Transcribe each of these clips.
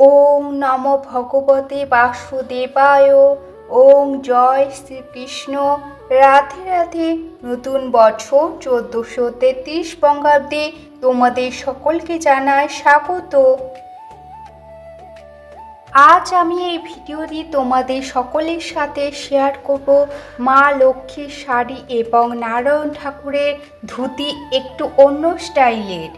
ওম নমো ভগবতে বাসুদেবায়। ওম জয় শ্রীকৃষ্ণ। রাধে রাধে। নতুন বছর 1433 বঙ্গাব্দে তোমাদের সকলকে জানাই স্বাগত। আজ আমি এই ভিডিওটি তোমাদের সকলের সাথে শেয়ার করব মা লক্ষ্মীর শাড়ি এবং নারায়ণ ঠাকুরের ধুতি একটু অন্য স্টাইলের।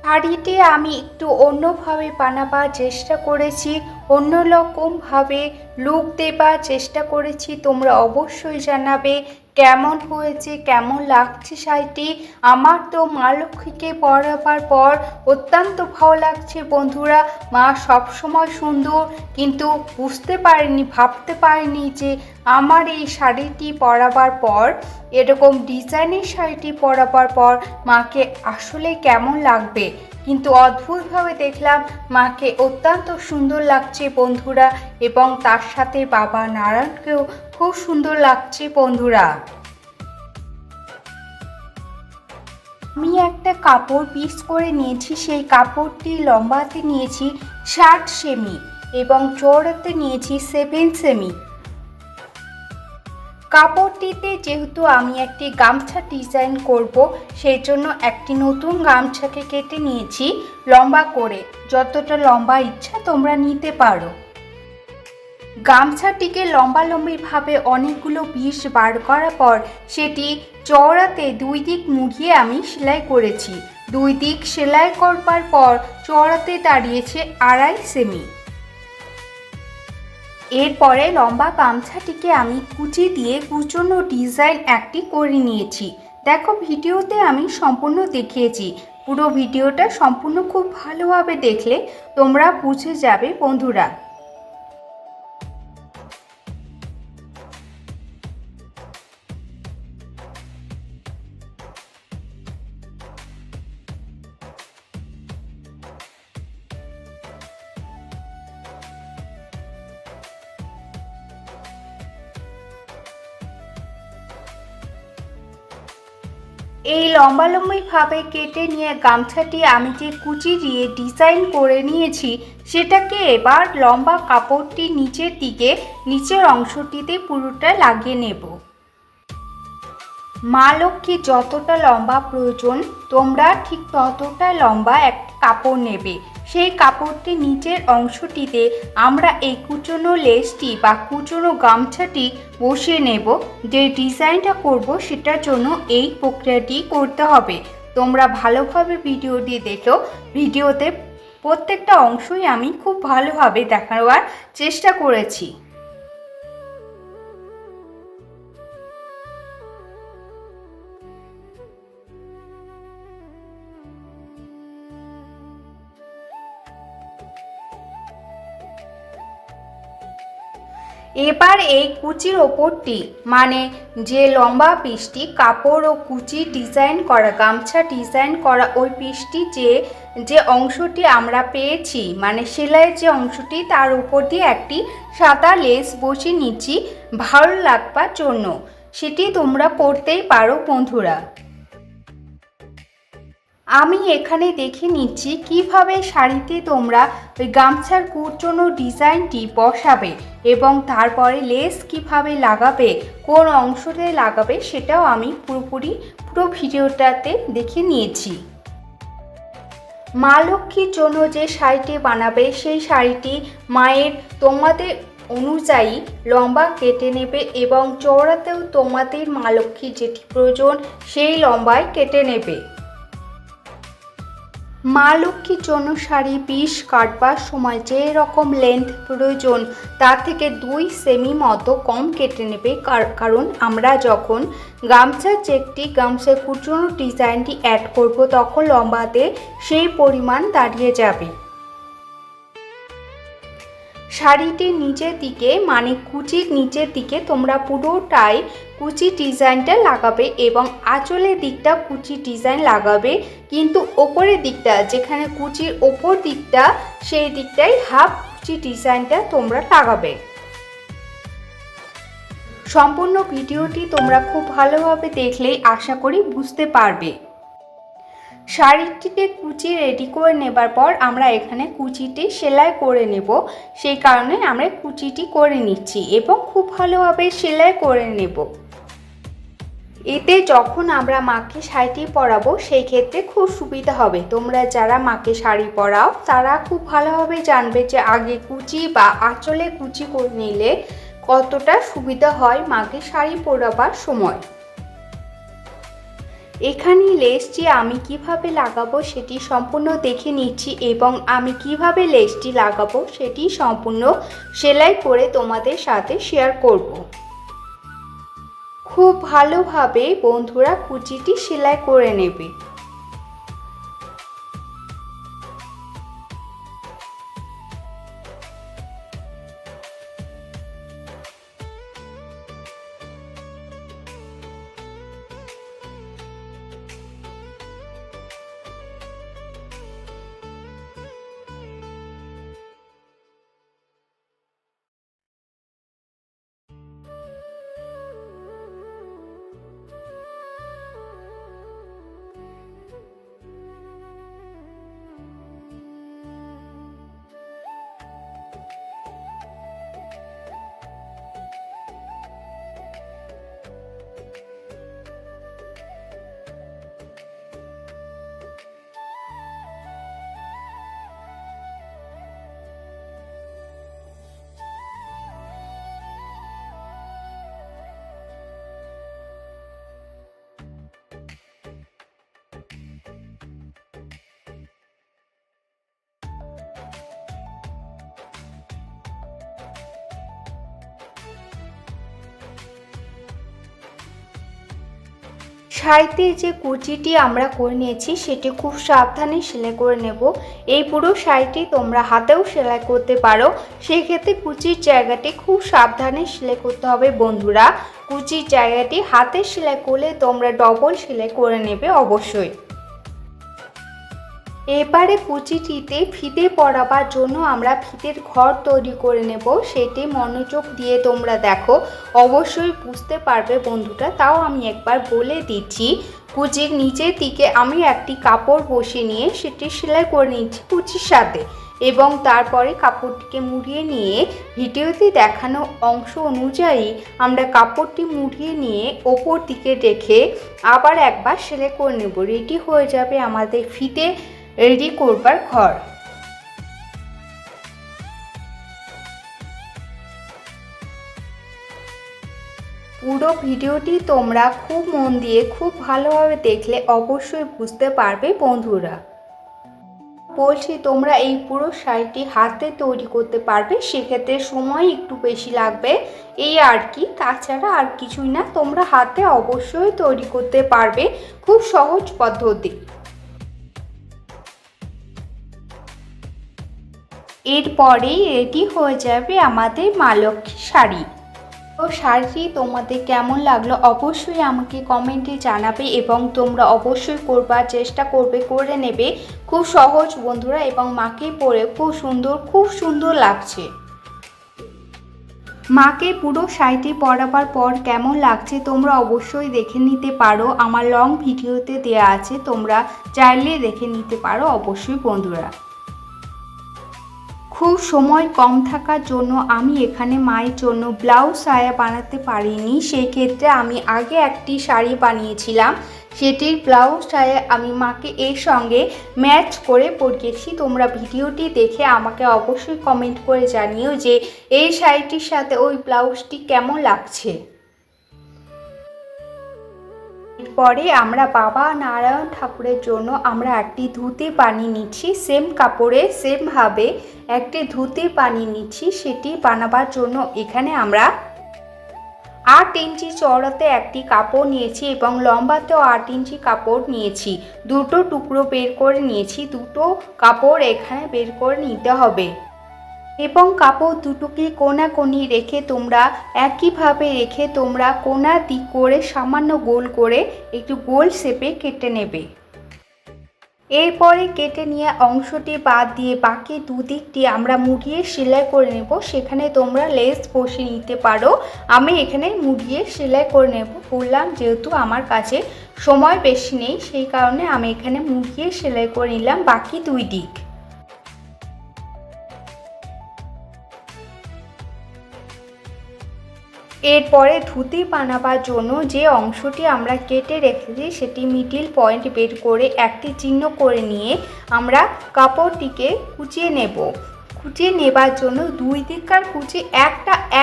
শাড়িটি আমি একটু অন্যভাবে বানাবার চেষ্টা করেছি, অন্যরকমভাবে লুক দেবার চেষ্টা করেছি। তোমরা অবশ্যই জানাবে কেমন হয়েছে, কেমন লাগছে শাড়িটি। আমার তো মা লক্ষ্মীকে পরাবার পর অত্যন্ত ভালো লাগছে বন্ধুরা। মা সবসময় সুন্দর, কিন্তু ভাবতে পারিনি যে আমার এই শাড়িটি পরাবার পর, এরকম ডিজাইনের শাড়িটি পরাবার পর মাকে আসলে কেমন লাগবে। কিন্তু অদ্ভুতভাবে দেখলাম মাকে অত্যন্ত সুন্দর লাগছে বন্ধুরা, এবং তার সাথে বাবা নারায়ণকেও খুব সুন্দর লাগছে বন্ধুরা। আমি একটা কাপড় পিস করে নিয়েছি, সেই কাপড়টি লম্বাতে নিয়েছি 60 সেমি এবং চওড়াতে নিয়েছি 7 সেমি। কাপড়টিতে যেহেতু আমি একটি গামছা ডিজাইন করব, সেই জন্য একটি নতুন গামছাকে কেটে নিয়েছি লম্বা করে। যতটা লম্বা ইচ্ছা তোমরা নিতে পারো। গামছাটিকে লম্বালম্বিভাবে অনেকগুলো পিস বার করার পর সেটি চওড়াতে 2 দিক মুড়িয়ে আমি সেলাই করেছি। 2 দিক সেলাই করবার পর চওড়াতে দাঁড়িয়েছে 2.5 সেমি। এরপরে লম্বা গামছাটিকে আমি কুচি দিয়ে কুচনো ডিজাইন একটি করে নিয়েছি। দেখো, ভিডিওতে আমি সম্পূর্ণ দেখিয়েছি। পুরো ভিডিওটা সম্পূর্ণ খুব ভালোভাবে দেখলে তোমরা বুঝে যাবে বন্ধুরা। এই লম্বালম্বিভাবে কেটে নিয়ে গামছাটি আমি যে কুচি দিয়ে ডিজাইন করে নিয়েছি, সেটাকে এবার লম্বা কাপড়টি নিচের অংশটিতে পুরোটা লাগিয়ে নেব। মা লক্ষ্মীর যতটা লম্বা প্রয়োজন তোমরা ঠিক ততটা লম্বা একটা কাপড় নেবে। সেই কাপড়টি নিচের অংশটিতে আমরা এই কুচনো লেসটি বা কুচনো গামছাটি বসিয়ে নেব। যে ডিজাইনটা করব সেটার জন্য এই প্রক্রিয়াটি করতে হবে। তোমরা ভালোভাবে ভিডিওটি দেখো। ভিডিওতে প্রত্যেকটা অংশই আমি খুব ভালোভাবে দেখানোর চেষ্টা করেছি। এবার এই কুচির ওপরটি, মানে যে লম্বা পিসটি কাপড় ও কুচি ডিজাইন করা, গামছা ডিজাইন করা ওই পিসটি যে অংশটি আমরা পেয়েছি, মানে সেলাইয়ের যে অংশটি, তার উপর দিয়ে একটি সাদা লেস বসিয়ে নিচ্ছি ভালো লাগবার জন্য। সেটি তোমরা করতেই পারো বন্ধুরা। আমি এখানে দেখে নিচ্ছি কিভাবে শাড়িতে তোমরা ওই গামছার কুচনো ডিজাইনটি বসাবে এবং তারপরে লেস কিভাবে লাগাবে, কোন অংশতে লাগাবে, সেটাও আমি পুরো ভিডিওটাতে দেখে নিয়েছি। মা লক্ষ্মীর জন্য যে শাড়িটি বানাবে, সেই শাড়িটি মায়ের তোমাদের অনুযায়ী লম্বা কেটে নেবে এবং চওড়াতেও তোমাদের মা লক্ষ্মীর যেটি প্রয়োজন সেই লম্বায় কেটে নেবে। মা লক্ষ্মীর জন্য শাড়ি পিস কাটবার সময় যে রকম লেন্থ প্রয়োজন তার থেকে 2 সেমি মতো কম কেটে নেবে, কারণ আমরা যখন গামছার কুচনো ডিজাইনটি অ্যাড করব তখন লম্বাতে সেই পরিমাণ দাঁড়িয়ে যাবে। শাড়িটির নিচের দিকে, মানে কুচির নিচের দিকে তোমরা পুরোটাই কুচি ডিজাইনটা লাগাবে এবং আঁচলের দিকটা কুচি ডিজাইন লাগাবে, কিন্তু ওপরের দিকটা, যেখানে কুচির ওপর দিকটা, সেই দিকটাই হাফ কুচি ডিজাইনটা তোমরা লাগাবে। সম্পূর্ণ ভিডিওটি তোমরা খুব ভালোভাবে দেখলেই আশা করি বুঝতে পারবে। শাড়িটিতে কুচি রেডি করে নেবার পর আমরা এখানে কুচিটি সেলাই করে নেব, সেই কারণে আমরা কুচিটি করে নিচ্ছি এবং খুব ভালোভাবে সেলাই করে নেব। এতে যখন আমরা মাকে শাড়িটি পরাবো সেই ক্ষেত্রে খুব সুবিধা হবে। তোমরা যারা মাকে শাড়ি পরাও তারা খুব ভালোভাবে জানবে যে আগে কুচি বা আঁচলে কুচি করে নিলে কতটা সুবিধা হয় মাকে শাড়ি পরাবার সময়। এখানে লেসটি আমি কিভাবে লাগাবো সেটি সম্পূর্ণ দেখে নিচ্ছি এবং আমি কিভাবে লেসটি লাগাবো সেটি সম্পূর্ণ সেলাই করে তোমাদের সাথে শেয়ার করব। খুব ভালোভাবে বন্ধুরা কুচিটি সেলাই করে নেবে। শাড়িতে যে কুচিটি আমরা করে নিয়েছি সেটি খুব সাবধানে সেলাই করে নেব। এই পুরো শাড়িটি তোমরা হাতেও সেলাই করতে পারো, সেক্ষেত্রে কুচির জায়গাটি খুব সাবধানে সেলাই করতে হবে বন্ধুরা। কুচির জায়গাটি হাতে সেলাই করলে তোমরা ডবল সেলাই করে নেবে অবশ্যই। এবারে কুচিটিতে ফিতে পরাবার জন্য আমরা ফিতের ঘর তৈরি করে নেব, সেটি মনোযোগ দিয়ে তোমরা দেখো, অবশ্যই বুঝতে পারবে বন্ধুরা। তাও আমি একবার বলে দিচ্ছি, কুচির নিচের দিকে আমি একটি কাপড় বসিয়ে নিয়ে সেটি সেলাই করে নিচ্ছি কুচির সাথে এবং তারপরে কাপড়টিকে মুড়িয়ে নিয়ে ভিডিওতে দেখানো অংশ অনুযায়ী আমরা কাপড়টি মুড়িয়ে নিয়ে ওপর দিকে রেখে আবার একবার সেলাই করে নেব। রেডি হয়ে যাবে আমাদের ফিতে রেডি করবার ঘর। পুরো ভিডিওটি তোমরা খুব মন দিয়ে খুব ভালোভাবে দেখলে অবশ্যই বুঝতে পারবে বন্ধুরা। বলছি তোমরা এই পুরো শাড়িটি হাতে তৈরি করতে পারবে, সেক্ষেত্রে সময় একটু বেশি লাগবে এই আর কি, তাছাড়া আর কিছুই না। তোমরা হাতে অবশ্যই তৈরি করতে পারবে, খুব সহজ পদ্ধতি। এরপরেই রেডি হয়ে যাবে আমাদের মা লক্ষ্মী শাড়ি। তো শাড়িটি তোমাদের কেমন লাগলো অবশ্যই আমাকে কমেন্টে জানাবে এবং তোমরা অবশ্যই করবার চেষ্টা করবে, করে নেবে। খুব সহজ বন্ধুরা এবং মাকে পরে খুব সুন্দর লাগছে। মাকে পুরো শাড়িটি পরাবার পর কেমন লাগছে তোমরা অবশ্যই দেখে নিতে পারো, আমার লং ভিডিওতে দেওয়া আছে, তোমরা চাইলে দেখে নিতে পারো অবশ্যই বন্ধুরা। খুব সময় কম থাকার জন্য আমি এখানে মায়ের জন্য ব্লাউজ সায়া বানাতে পারিনি, সেই ক্ষেত্রে আমি আগে একটি শাড়ি বানিয়েছিলাম, সেটির ব্লাউজ সায়া আমি মাকে এর সঙ্গে ম্যাচ করে পরিয়েছি। তোমরা ভিডিওটি দেখে আমাকে অবশ্যই কমেন্ট করে জানিও যে এই শাড়িটির সাথে ওই ব্লাউজটি কেমন লাগছে। এরপরে আমরা বাবা নারায়ণ ঠাকুরের জন্য আমরা একটি ধুতি বানিয়ে নিচ্ছি, সেম কাপড়ে সেমভাবে একটি ধুতি বানিয়ে নিচ্ছি। সেটি বানাবার জন্য এখানে আমরা 8 ইঞ্চি চওড়াতে একটি কাপড় নিয়েছি এবং লম্বাতেও 8 ইঞ্চি কাপড় নিয়েছি, দুটো টুকরো বের করে নিয়েছি, দুটো কাপড় এখানে বের করে নিতে হবে এবং কাপড় দুটোকে কোণাকোণি রেখে তোমরা একইভাবে রেখে তোমরা কোণা দিক করে সামান্য গোল করে একটু গোল শেপে কেটে নেবে। এরপরে কেটে নিয়ে অংশটি বাদ দিয়ে বাকি দুদিকটি আমরা মুড়িয়ে সেলাই করে নেব। সেখানে তোমরা লেস বসিয়ে নিতে পারো, আমি এখানে মুড়িয়ে সেলাই করে নেব। বললাম যেহেতু আমার কাছে সময় বেশি নেই, সেই কারণে আমি এখানে মুড়িয়ে সেলাই করে নিলাম বাকি দুই দিক। এরপরে ধুতি বানাবার জন্য যে অংশটি আমরা কেটে রেখেছি সেটি মিডিল পয়েন্ট বের করে একটি চিহ্ন করে নিয়ে আমরা কাপড়টিকে কুচিয়ে নেব। কুচিয়ে নেবার জন্য দুই দিককার কুচি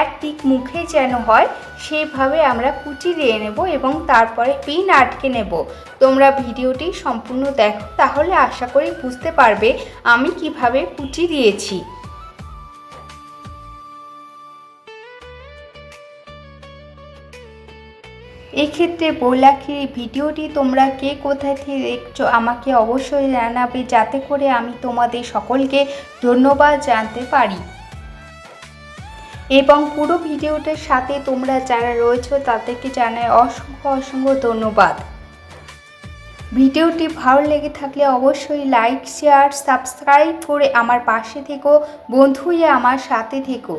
এক দিক মুখে যেন হয় সেইভাবে আমরা কুচি দিয়ে নেব এবং তারপরে পিন আটকে নেব। তোমরা ভিডিওটি সম্পূর্ণ দেখো, তাহলে আশা করি বুঝতে পারবে আমি কিভাবে কুচি দিয়েছি। এক্ষেত্রে বৈলাখি ভিডিওটি তোমরা কে কোথায় থেকে দেখছো আমাকে অবশ্যই জানাবে, যাতে করে আমি তোমাদের সকলকে ধন্যবাদ জানতে পারি। এবং পুরো ভিডিওটার সাথে তোমরা যারা রয়েছো তাদেরকে জানাই অসংখ্য অসংখ্য ধন্যবাদ। ভিডিওটি ভালো লেগে থাকলে অবশ্যই লাইক, শেয়ার, সাবস্ক্রাইব করে আমার পাশে থেকো, বন্ধু হয়ে আমার সাথে থেকো।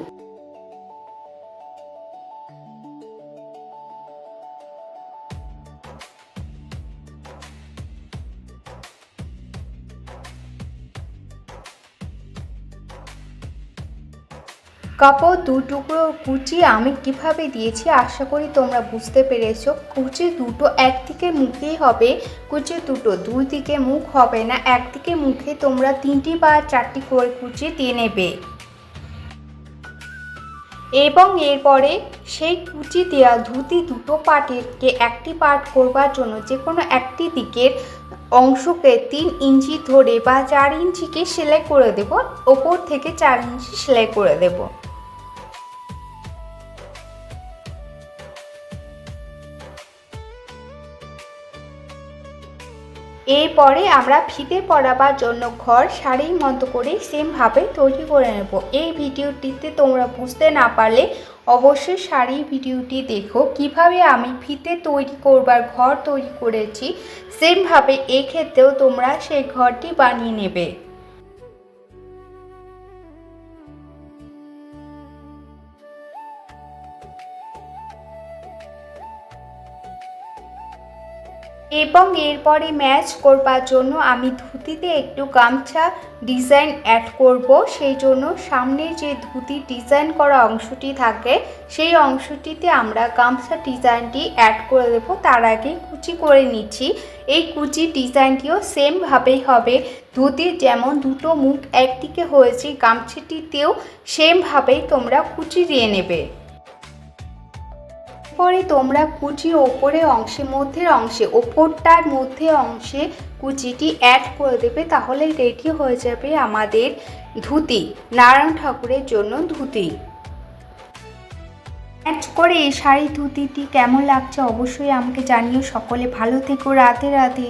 কাপড় দু টুকরো কুচি আমি কিভাবে দিয়েছি আশা করি তোমরা বুঝতে পেরেছো। কুচি দুটো একদিকে মুখেই হবে, কুচি দুটো দুই দিকে মুখ হবে না, একদিকে মুখে তোমরা 3টি বা 4টি করে কুচি দিয়ে নেবে। এবং এরপরে সেই কুচি দেওয়া ধুতি দুটো পার্টকে একটি পার্ট করবার জন্য যে কোনো একটি দিকের অংশকে 3 ইঞ্চি ধরে বা 4 ইঞ্চিকে সেলাই করে দেব, ওপর থেকে 4 ইঞ্চি সেলাই করে দেব। এরপরে আমরা ফিতে পরাবার জন্য ঘর শাড়ির মতো করে সেমভাবে তৈরি করে নেব। এই ভিডিওটিতে তোমরা বুঝতে না পারলে অবশ্যই শাড়ি ভিডিওটি দেখো, কিভাবে আমি ফিতে তৈরি করবার ঘর তৈরি করেছি সেমভাবে এক্ষেত্রেও তোমরা সেই ঘরটি বানিয়ে নেবে। এবং এরপরে ম্যাচ করবার জন্য আমি ধুতিতে একটু গামছা ডিজাইন অ্যাড করব। সেই জন্য সামনে যে ধুতি ডিজাইন করা অংশটি থাকে সেই অংশটিতে আমরা গামছা ডিজাইনটি অ্যাড করে দেব। তার আগে কুচি করে নিচ্ছি। এই কুচি ডিজাইনটিও সেমভাবেই হবে, ধুতির যেমন দুটো মুখ একদিকে হয়েছে গামছাটিতেও সেমভাবেই তোমরা কুচি দিয়ে নেবে। পরে তোমরা কুচির ওপরে অংশে মধ্যের অংশে ওপরটার মধ্যে অংশে কুচিটি অ্যাড করে দেবে, তাহলে রেডি হয়ে যাবে আমাদের ধুতি, নারায়ণ ঠাকুরের জন্য ধুতি। অ্যাড করে এই শাড়ি ধুতিটি কেমন লাগছে অবশ্যই আমাকে জানিও। সকলে ভালো থেকো, রাধে রাধে।